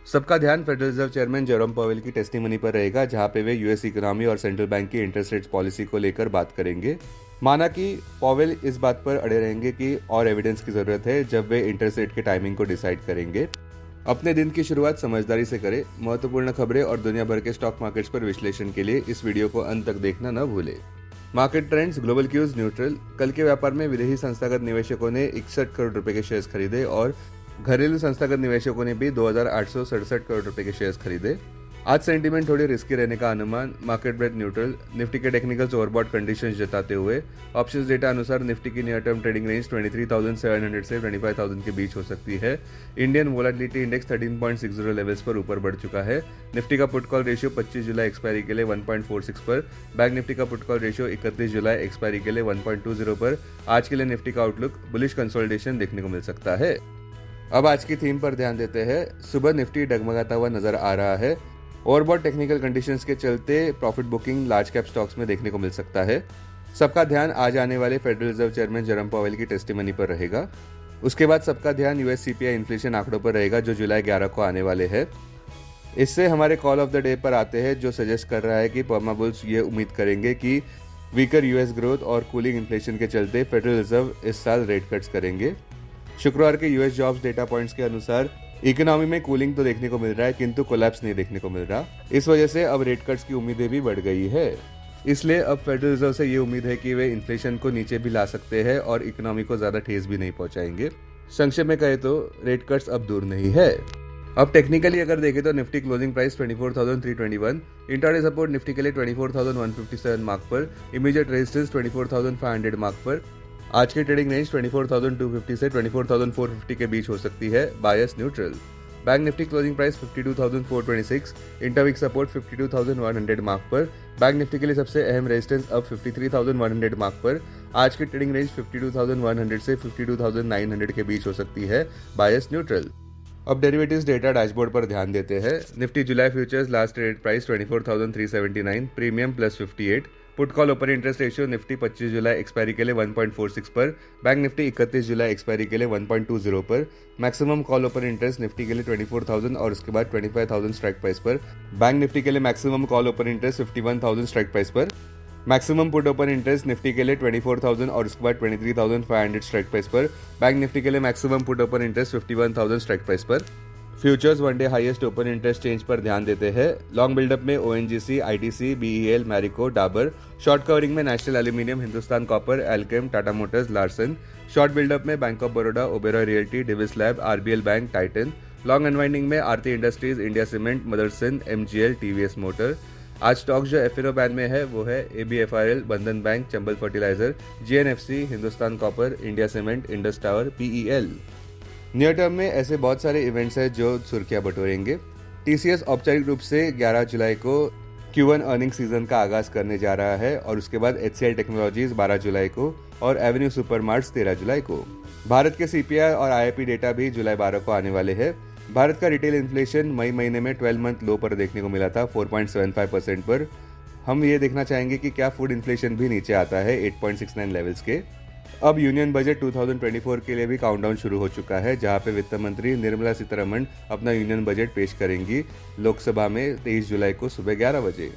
सबका ध्यान federal reserve chairman Jerome Powell की टेस्टिमनी पर रहेगा, जहां पे वे यूएस इकोनॉमी और सेंट्रल बैंक की इंटरेस्ट रेट्स पॉलिसी को लेकर बात करेंगे। माना कि पावेल इस बात पर अड़े रहेंगे कि और एविडेंस की जरूरत है जब वे इंटरेस्ट रेट के टाइमिंग को डिसाइड करेंगे। अपने दिन की शुरुआत समझदारी से करें। महत्वपूर्ण खबरें और दुनिया भर के स्टॉक मार्केट्स पर विश्लेषण के लिए इस वीडियो को अंत तक देखना न भूलें। Market trends, global cues neutral. कल के व्यापार में विदेशी संस्थागत निवेशकों ने 61 करोड़ रुपए के शेयर्स खरीदे और घरेलू संस्थागत निवेशकों ने भी 2,867 करोड़ रुपए के शेयर्स खरीदे। आज सेंटीमेंट थोड़ी रिस्की रहने का अनुमान। Market breadth neutral. निफ्टी के टेक्निकल्स ओवरबॉट कंडीशंस जताते हुए ऑप्शंस डेटा अनुसार निफ्टी की नियर टर्म ट्रेडिंग रेंज 23,700 से 25,000 के बीच हो सकती है। इंडियन वोलेटिलिटी इंडेक्स 13.60 लेवल्स पर ऊपर बढ़ चुका है। निफ्टी का पुट कॉल रेशियो 25 जुलाई एक्सपायरी के लिए 1.46 पर। बैंक निफ्टी का पुट कॉल रेशियो 31 जुलाई एक्सपायरी के लिए 1.20 पर। आज के लिए निफ्टी का आउटलुक बुलिश कंसोलिडेशन देखने को मिल सकता है। अब आज की थीम पर ध्यान देते हैं। सुबह निफ्टी डगमगाता हुआ नजर आ रहा है। ओवरबॉट टेक्निकल कंडीशंस के चलते profit booking large cap stocks में देखने को मिल सकता है। सबका ध्यान आज आने वाले federal reserve chairman Jerome Powell की टेस्टिमनी पर रहेगा। उसके बाद सबका ध्यान यूएस सीपीआई इन्फ्लेशन आंकड़ों पर रहेगा जो जुलाई 11 को आने वाले हैं। इससे हमारे कॉल ऑफ द डे पर आते हैं, जो सजेस्ट कर रहा है कि परमा बुल्स ये उम्मीद करेंगे कि वीकर यूएस ग्रोथ और कूलिंग इन्फ्लेशन के चलते फेडरल रिजर्व इस साल रेट कट्स करेंगे। शुक्रवार के यूएस जॉब्स डेटा पॉइंट्स के अनुसार इकोनॉमी में कूलिंग तो देखने को मिल रहा है, किंतु कोलैप्स नहीं देखने को मिल रहा। इस वजह से अब रेट कट्स की उम्मीदें भी बढ़ गई है। इसलिए अब फेडरल रिजर्व से ये उम्मीद है कि वे इन्फ्लेशन को नीचे भी ला सकते हैं और इकोनॉमी को ज्यादा ठेस भी नहीं पहुंचाएंगे। संक्षेप में कहे तो रेट कट्स अब दूर नहीं है। अब टेक्निकली अगर देखें तो Nifty closing price 24,321, intraday support Nifty के लिए 24,157 मार्क पर, इमीडिएट रेजिस्टेंस 24,500 मार्क पर। आज की ट्रेडिंग रेंज 24,250 से 24,450 के बीच हो सकती है, bias neutral. Bank Nifty closing price 52,426, interweek support 52,100 mark पर। बैंक निफ्टी के लिए सबसे अहम रेजिस्टेंस अब 53,100 मार्क पर। आज की ट्रेडिंग रेंज 52,100 से 52,900 के बीच हो सकती है, बायस न्यूट्रल। अब डेरिवेटिव्स डेटा डैशबोर्ड पर ध्यान देते हैं। निफ्टी जुलाई futures last traded price 24,379, premium +58। Put call open interest ratio Nifty 25 जुलाई एक्सपायरी के लिए 1.46 पर। बैंक निफ्टी 31 जुलाई एक्सपायरी के लिए 1.20 पर। Maximum call open interest Nifty के लिए 24,000 और उसके बाद 25,000 स्ट्राइक प्राइस पर। बैंक निफ्टी के लिए maximum call open interest 51,000 strike price पर। Maximum put open interest Nifty के लिए 24,000 और उसके बाद 23,500 स्ट्राइक प्राइस पर। बैंक निफ्टी के लिए maximum put open interest 51,000 strike price पर। Futures one day highest open interest change पर ध्यान देते हैं। लॉन्ग बिल्डअप में ONGC, ITC, BEL, Marico, Dabur. Short covering में national aluminium, Hindustan copper, Alkem, Tata motors, Larsen. Short buildup में bank of Baroda, Oberoi realty, Divi's lab, RBL bank, Titan. Long unwinding में Aarti industries, India cement, Motherson, MGL, TVS motor. आज stocks जो FNO ban में है वो है ABFRL, Bandhan bank, Chambal fertiliser, GNFC, Hindustan copper, India cement, Indus tower, PEL. Near term में ऐसे बहुत सारे इवेंट्स हैं जो सुर्खियां बटोरेंगे। टीसीएस औपचारिक रूप से 11 जुलाई को Q1 अर्निंग सीजन का आगाज करने जा रहा है और उसके बाद HCL टेक्नोलॉजीज 12 जुलाई को और एवेन्यू सुपरमार्ट्स 13 जुलाई को। भारत के सीपीआई और आईआईपी डेटा भी जुलाई 12 को आने वाले हैं। भारत का रिटेल इन्फ्लेशन मई महीने में 12 मंथ लो पर देखने को मिला था, 4.75% पर। हम ये देखना चाहेंगे कि क्या फूड इन्फ्लेशन भी नीचे आता है 8.69 लेवल्स के। अब यूनियन बजट 2024 के लिए भी काउंटडाउन शुरू हो चुका है, जहां पे वित्त मंत्री निर्मला सीतारमण अपना यूनियन बजट पेश करेंगी लोकसभा में 23 जुलाई को सुबह 11 बजे।